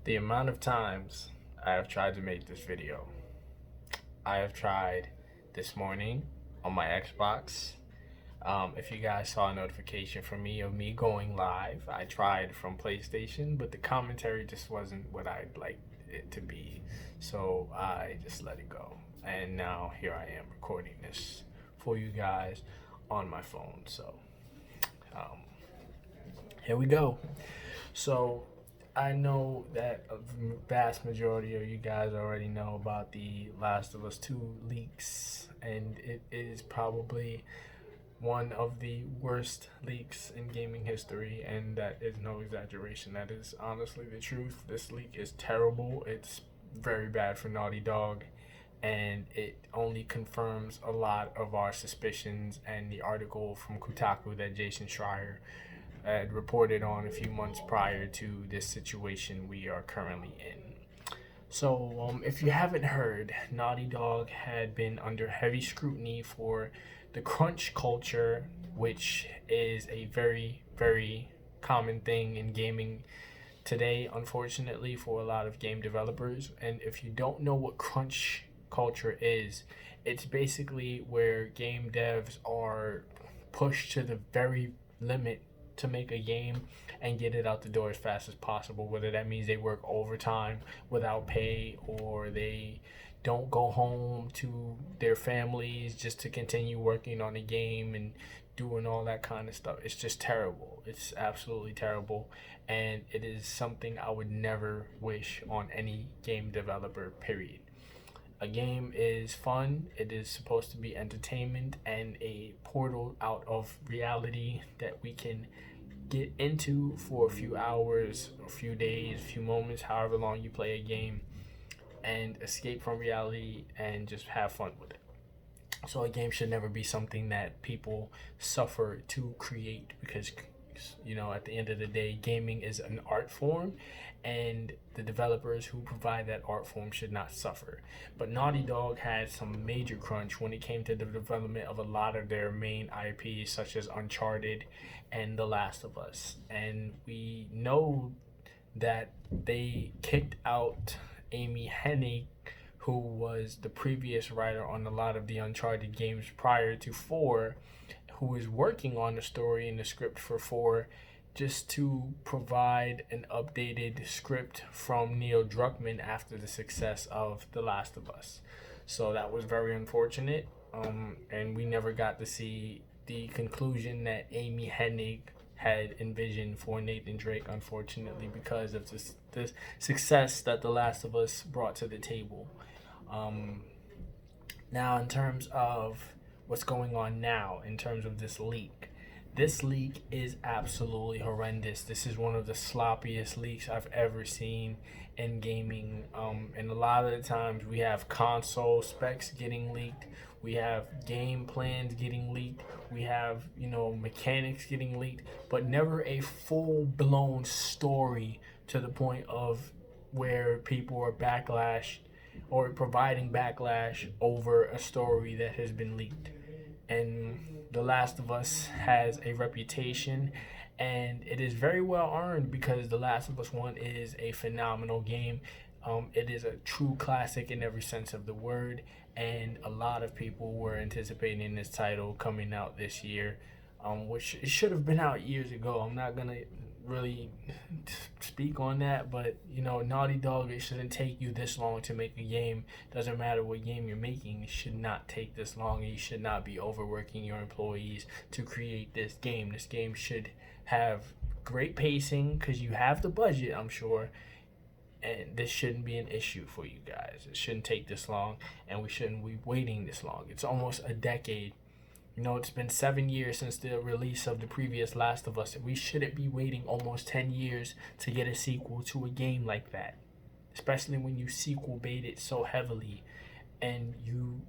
The amount of times I have tried to make this video. I have tried this morning on my Xbox. If you guys saw a notification from me of me going live, I tried from PlayStation, but the commentary just wasn't what I'd like it to be. So I just let it go. And now here I am recording this for you guys on my phone. So um, here we go. So I know that a vast majority of you guys already know about the Last of Us 2 leaks, and it is probably one of the worst leaks in gaming history, and that is no exaggeration. That is honestly the truth. This leak is terrible. It's very bad for Naughty Dog, and it only confirms a lot of our suspicions and the article from Kotaku that Jason Schreier had reported on a few months prior to this situation we are currently in. So, if you haven't heard, Naughty Dog had been under heavy scrutiny for the crunch culture, which is a very, very common thing in gaming today, unfortunately, for a lot of game developers. And if you don't know what crunch culture is, it's basically where game devs are pushed to the very limit to make a game and get it out the door as fast as possible, whether that means they work overtime without pay, or they don't go home to their families just to continue working on the game and doing all that kind of stuff. It's just terrible. It's absolutely terrible, and it is something I would never wish on any game developer, period. A game is fun, it is supposed to be entertainment and a portal out of reality that we can get into for a few hours, a few days, a few moments, however long you play a game, and escape from reality and just have fun with it. So a game should never be something that people suffer to create, because at the end of the day, gaming is an art form, and the developers who provide that art form should not suffer. But Naughty Dog had some major crunch when it came to the development of a lot of their main IPs, such as Uncharted and The Last of Us. And we know that they kicked out Amy Hennig, who was the previous writer on a lot of the Uncharted games prior to 4, who is working on the story and the script for 4, just to provide an updated script from Neil Druckmann after the success of The Last of Us. So that was very unfortunate, and we never got to see the conclusion that Amy Hennig had envisioned for Nathan Drake, unfortunately, because of the success that The Last of Us brought to the table. Now, in terms of what's going on now, in terms of this leak is absolutely horrendous. This is one of the sloppiest leaks I've ever seen in gaming. And a lot of the times we have console specs getting leaked, we have game plans getting leaked, we have mechanics getting leaked, but never a full blown story to the point of where people are backlash or providing backlash over a story that has been leaked. And The Last of Us has a reputation, and it is very well earned, because The Last of Us 1 is a phenomenal game. It is a true classic in every sense of the word, and a lot of people were anticipating this title coming out this year, which it should have been out years ago. I'm not going to really speak on that, but Naughty Dog, it shouldn't take you this long to make a game. Doesn't matter what game you're making, it should not take this long, and you should not be overworking your employees to create this game. This game should have great pacing, because you have the budget, I'm sure, and this shouldn't be an issue for you guys. It shouldn't take this long, and we shouldn't be waiting this long. It's almost a decade. It's been 7 years since the release of the previous Last of Us. We shouldn't be waiting almost 10 years to get a sequel to a game like that, especially when you sequel bait it so heavily, and you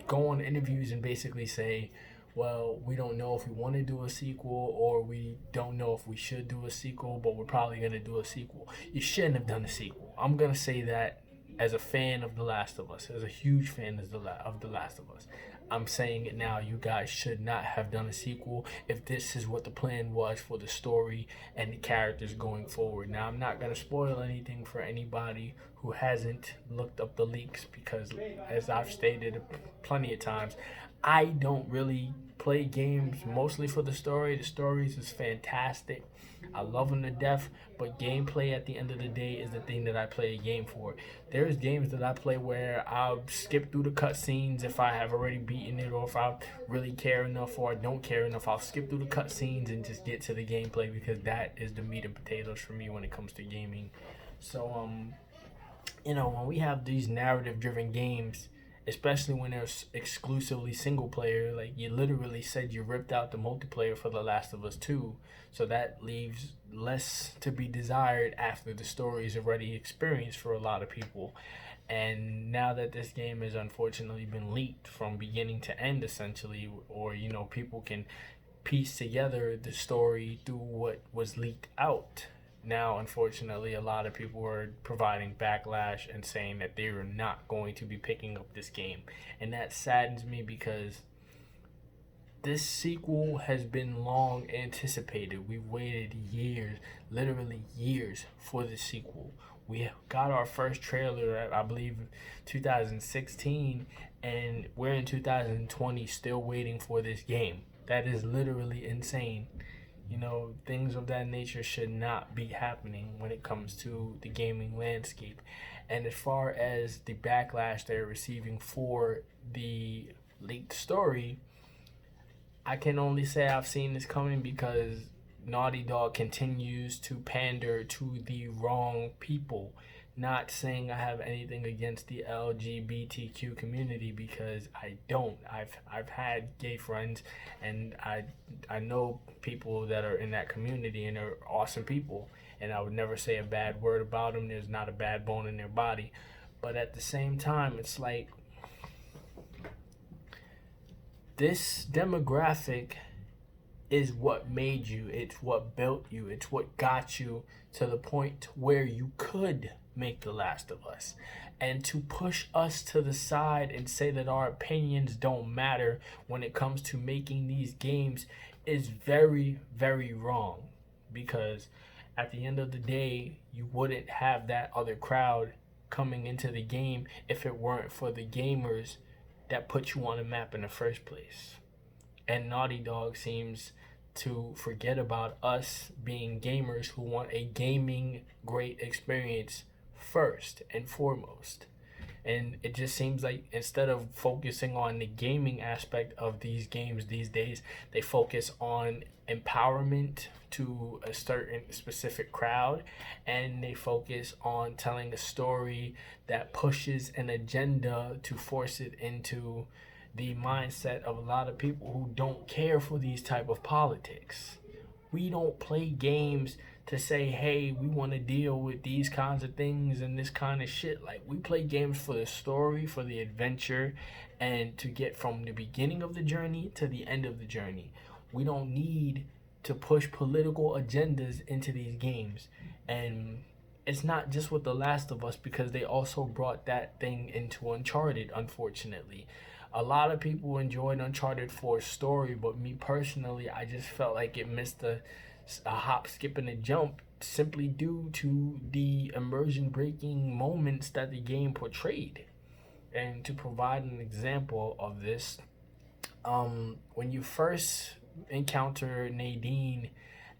go on interviews and basically say, well, we don't know if we want to do a sequel, or we don't know if we should do a sequel, but we're probably going to do a sequel. You shouldn't have done a sequel. I'm going to say that as a fan of The Last of Us, as a huge fan of The Last of Us, I'm saying it now. You guys should not have done a sequel if this is what the plan was for the story and the characters going forward. Now, I'm not going to spoil anything for anybody who hasn't looked up the leaks because, as I've stated plenty of times, I don't really play games mostly for the story. The stories is fantastic. I love them to death, but gameplay at the end of the day is the thing that I play a game for. There's games that I play where I'll skip through the cutscenes if I have already beaten it, or if I really care enough or I don't care enough, I'll skip through the cutscenes and just get to the gameplay because that is the meat and potatoes for me when it comes to gaming. So, when we have these narrative-driven games, especially when they're exclusively single player, like you literally said you ripped out the multiplayer for The Last of Us 2, so that leaves less to be desired after the story is already experienced for a lot of people. And now that this game has unfortunately been leaked from beginning to end essentially, or people can piece together the story through what was leaked out. Now, unfortunately, a lot of people are providing backlash and saying that they are not going to be picking up this game. And that saddens me because this sequel has been long anticipated. We've waited years, literally years, for the sequel. We got our first trailer, I believe, 2016, and we're in 2020 still waiting for this game. That is literally insane. Things of that nature should not be happening when it comes to the gaming landscape. And as far as the backlash they're receiving for the leaked story, I can only say I've seen this coming because Naughty Dog continues to pander to the wrong people. Not saying I have anything against the LGBTQ community because I don't. I've had gay friends and I know people that are in that community and they're awesome people, and I would never say a bad word about them. There's not a bad bone in their body. But at the same time, it's like this demographic is what made you. It's what built you. It's what got you to the point where you could make The Last of Us. And to push us to the side and say that our opinions don't matter when it comes to making these games is very, very wrong. Because at the end of the day, you wouldn't have that other crowd coming into the game if it weren't for the gamers that put you on the map in the first place. And Naughty Dog seems to forget about us being gamers who want a gaming great experience first and foremost. And it just seems like instead of focusing on the gaming aspect of these games these days, they focus on empowerment to a certain specific crowd, and they focus on telling a story that pushes an agenda to force it into the mindset of a lot of people who don't care for these type of politics. We don't play games to say, hey, we want to deal with these kinds of things and this kind of shit. Like, we play games for the story, for the adventure, and to get from the beginning of the journey to the end of the journey. We don't need to push political agendas into these games. And it's not just with The Last of Us, because they also brought that thing into Uncharted, unfortunately. A lot of people enjoyed Uncharted for a story, but me personally, I just felt like it missed a hop, skip, and a jump simply due to the immersion-breaking moments that the game portrayed. And to provide an example of this, when you first encounter Nadine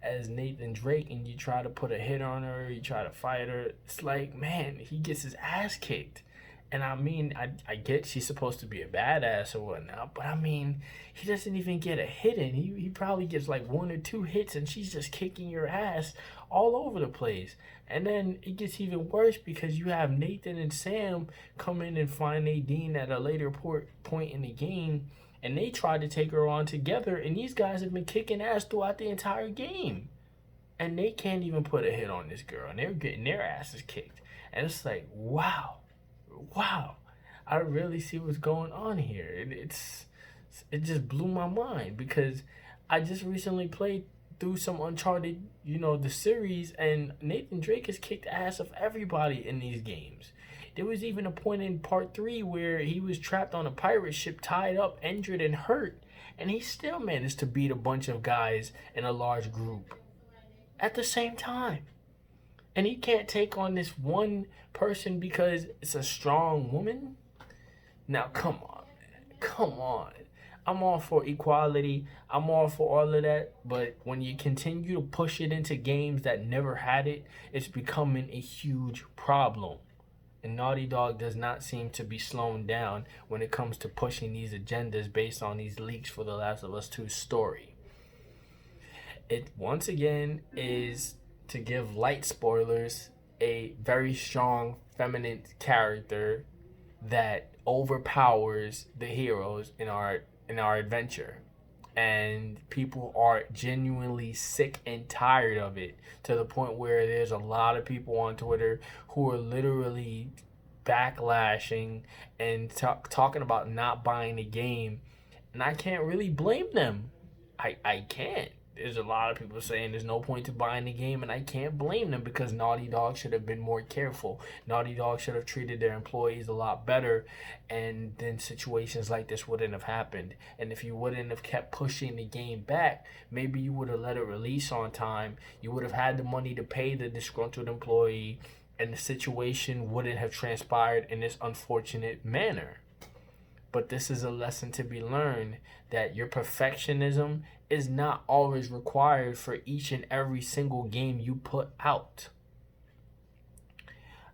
as Nathan Drake and you try to put a hit on her, you try to fight her, it's like, man, he gets his ass kicked. And I mean, I get she's supposed to be a badass or whatnot, but I mean, he doesn't even get a hit in. He probably gets like 1 or 2 hits and she's just kicking your ass all over the place. And then it gets even worse because you have Nathan and Sam come in and find Nadine at a later point in the game, and they tried to take her on together, and these guys have been kicking ass throughout the entire game. And they can't even put a hit on this girl, and they're getting their asses kicked. And it's like, wow, I really see what's going on here. It just blew my mind because I just recently played through some Uncharted, the series, and Nathan Drake has kicked ass of everybody in these games. There was even a point in part 3 where he was trapped on a pirate ship, tied up, injured, and hurt, and he still managed to beat a bunch of guys in a large group at the same time. And he can't take on this one person because it's a strong woman? Now, come on, man. Come on. I'm all for equality. I'm all for all of that. But when you continue to push it into games that never had it, it's becoming a huge problem. And Naughty Dog does not seem to be slowing down when it comes to pushing these agendas based on these leaks for The Last of Us 2 story. It, once again, is, to give light spoilers, a very strong feminine character that overpowers the heroes in our adventure. And people are genuinely sick and tired of it, to the point where there's a lot of people on Twitter who are literally backlashing and talking about not buying the game. And I can't really blame them. I can't. There's a lot of people saying there's no point to buying the game, and I can't blame them, because Naughty Dog should have been more careful. Naughty Dog should have treated their employees a lot better, and then situations like this wouldn't have happened. And if you wouldn't have kept pushing the game back, maybe you would have let it release on time. You would have had the money to pay the disgruntled employee, and the situation wouldn't have transpired in this unfortunate manner. But this is a lesson to be learned, that your perfectionism is not always required for each and every single game you put out.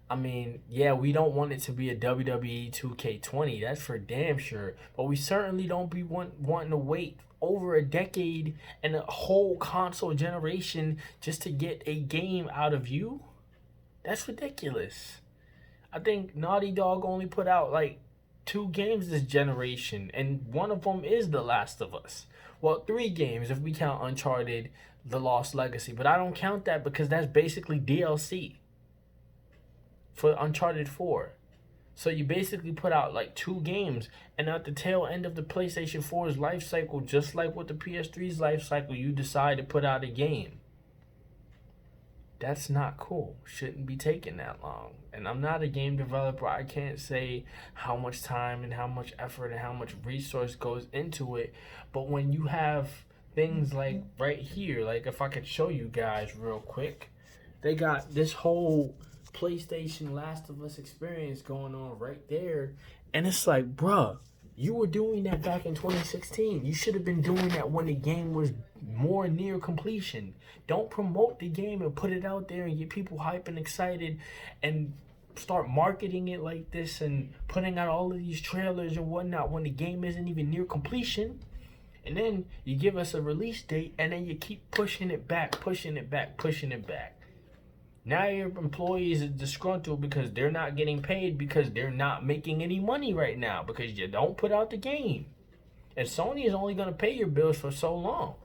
I mean, yeah, we don't want it to be a WWE 2K20, that's for damn sure. But we certainly don't be wanting to wait over a decade and a whole console generation just to get a game out of you. That's ridiculous. I think Naughty Dog only put out like 2 games this generation, and one of them is The Last of Us. Well, 3 games if we count Uncharted, The Lost Legacy, but I don't count that because that's basically DLC for Uncharted 4. So you basically put out like 2 games, and at the tail end of the PlayStation 4's life cycle, just like with the PS3's life cycle, you decide to put out a game. That's not cool. Shouldn't be taking that long. And I'm not a game developer. I can't say how much time and how much effort and how much resource goes into it. But when you have things like right here, like if I could show you guys real quick, they got this whole PlayStation Last of Us experience going on right there. And it's like, bruh, you were doing that back in 2016. You should have been doing that when the game was more near completion. Don't promote the game and put it out there and get people hype and excited and start marketing it like this and putting out all of these trailers and whatnot when the game isn't even near completion. And then you give us a release date and then you keep pushing it back, pushing it back, pushing it back. Now your employees are disgruntled because they're not getting paid because they're not making any money right now because you don't put out the game. And Sony is only going to pay your bills for so long.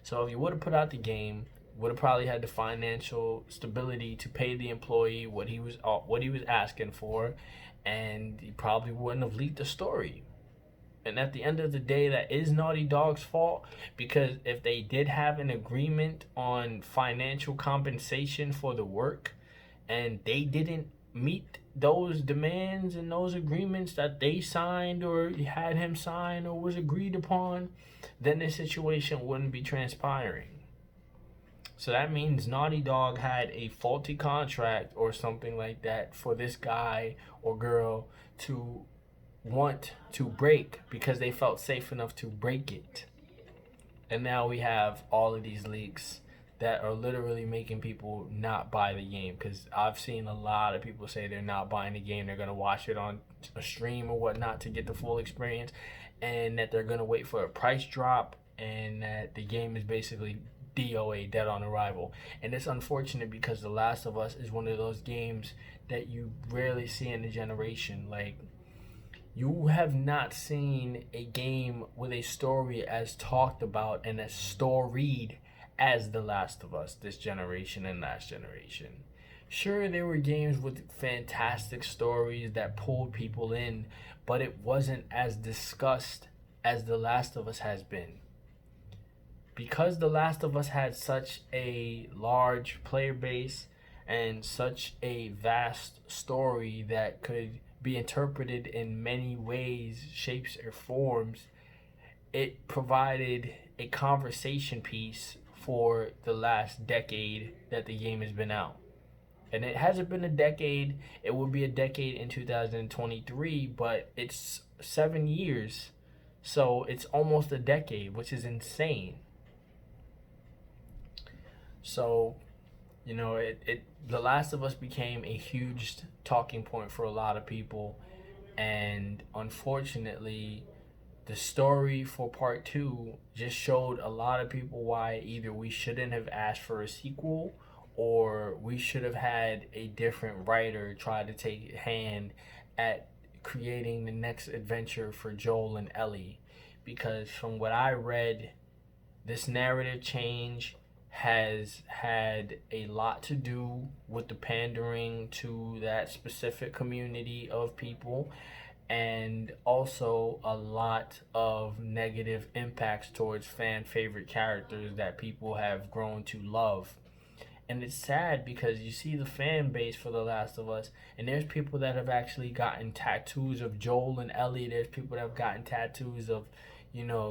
So if you would have put out the game, would have probably had the financial stability to pay the employee what he was asking for, and he probably wouldn't have leaked the story. And at the end of the day, that is Naughty Dog's fault, because if they did have an agreement on financial compensation for the work and they didn't meet those demands and those agreements that they signed or had him sign or was agreed upon, then the situation wouldn't be transpiring. So that means Naughty Dog had a faulty contract or something like that for this guy or girl to want to break because they felt safe enough to break it. And now we have all of these leaks that are literally making people not buy the game, because I've seen a lot of people say they're not buying the game, they're going to watch it on a stream or whatnot to get the full experience, and that they're going to wait for a price drop, and that the game is basically DOA, dead on arrival. And it's unfortunate because The Last of Us is one of those games that you rarely see in a generation. Like, you have not seen a game with a story as talked about and as storied as The Last of Us this generation and last generation. Sure, there were games with fantastic stories that pulled people in, but it wasn't as discussed as The Last of Us has been. Because The Last of Us had such a large player base and such a vast story that could be interpreted in many ways, shapes, or forms. It provided a conversation piece for the last decade that the game has been out. And it hasn't been a decade. It will be a decade in 2023, but it's 7 years. So it's almost a decade, which is insane. So, The Last of Us became a huge talking point for a lot of people. And unfortunately, the story for part two just showed a lot of people why either we shouldn't have asked for a sequel, or we should have had a different writer try to take a hand at creating the next adventure for Joel and Ellie. Because from what I read, this narrative change has had a lot to do with the pandering to that specific community of people, and also a lot of negative impacts towards fan favorite characters that people have grown to love. And it's sad because you see the fan base for The Last of Us, and there's people that have actually gotten tattoos of Joel and Ellie. There's people that have gotten tattoos of,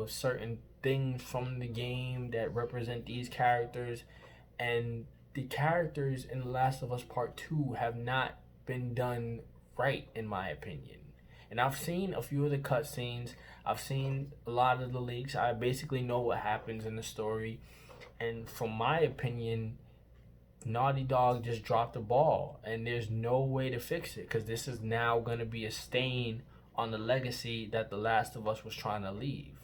certain things from the game that represent these characters. And the characters in The Last of Us Part 2 have not been done right, in my opinion. And I've seen a few of the cutscenes. I've seen a lot of the leaks. I basically know what happens in the story. And from my opinion, Naughty Dog just dropped the ball, and there's no way to fix it, because this is now going to be a stain on the legacy that The Last of Us was trying to leave.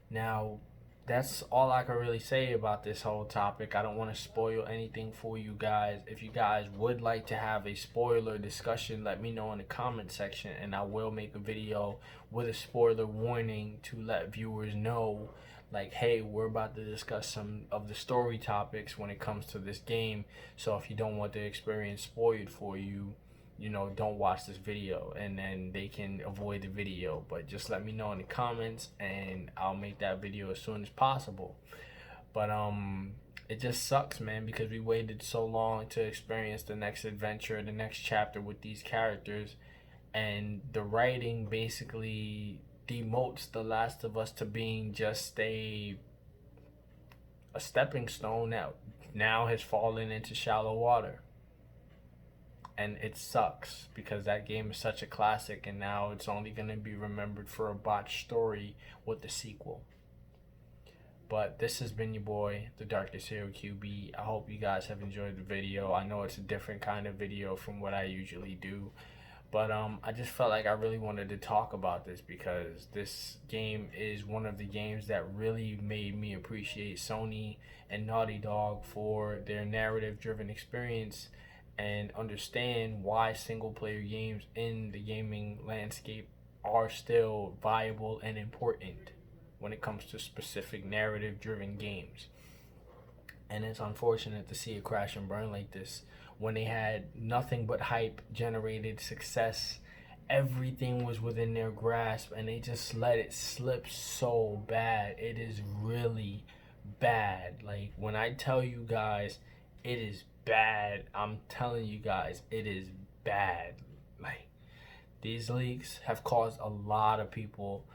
Now, that's all I can really say about this whole topic. I don't want to spoil anything for you guys. If you guys would like to have a spoiler discussion, let me know in the comment section, and I will make a video with a spoiler warning to let viewers know, like, hey, we're about to discuss some of the story topics when it comes to this game. So if you don't want the experience spoiled for you, don't watch this video, and then they can avoid the video. But just let me know in the comments, and I'll make that video as soon as possible. But it just sucks, man, because we waited so long to experience the next adventure, the next chapter with these characters, and the writing basically demotes The Last of Us to being just a stepping stone that now has fallen into shallow water. And it sucks because that game is such a classic, and now it's only going to be remembered for a botched story with the sequel. But this has been your boy, the Darkest Hero QB. I hope you guys have enjoyed the video. I know it's a different kind of video from what I usually do, but I just felt like I really wanted to talk about this because this game is one of the games that really made me appreciate Sony and Naughty Dog for their narrative-driven experience, and understand why single-player games in the gaming landscape are still viable and important when it comes to specific narrative-driven games. And it's unfortunate to see it crash and burn like this when they had nothing but hype-generated success. Everything was within their grasp, and they just let it slip so bad. It is really bad. Like, when I tell you guys it is bad, I'm telling you guys it is bad. Like, these leaks have caused a lot of people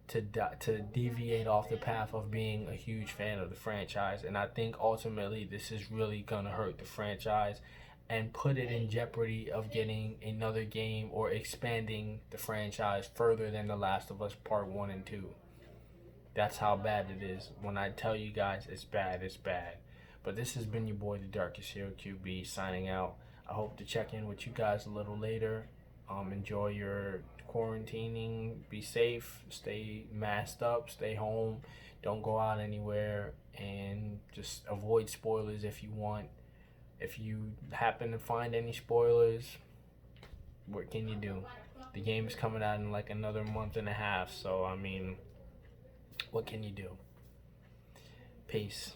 to deviate off the path of being a huge fan of the franchise, and I think ultimately this is really gonna hurt the franchise and put it in jeopardy of getting another game or expanding the franchise further than The Last of Us Part 1 and 2. That's how bad it is. When I tell you guys it's bad, it's bad. But this has been your boy, the Darkest Hero QB, signing out. I hope to check in with you guys a little later. Enjoy your quarantining. Be safe. Stay masked up. Stay home. Don't go out anywhere. And just avoid spoilers if you want. If you happen to find any spoilers, what can you do? The game is coming out in like another month and a half. So, I mean, what can you do? Peace.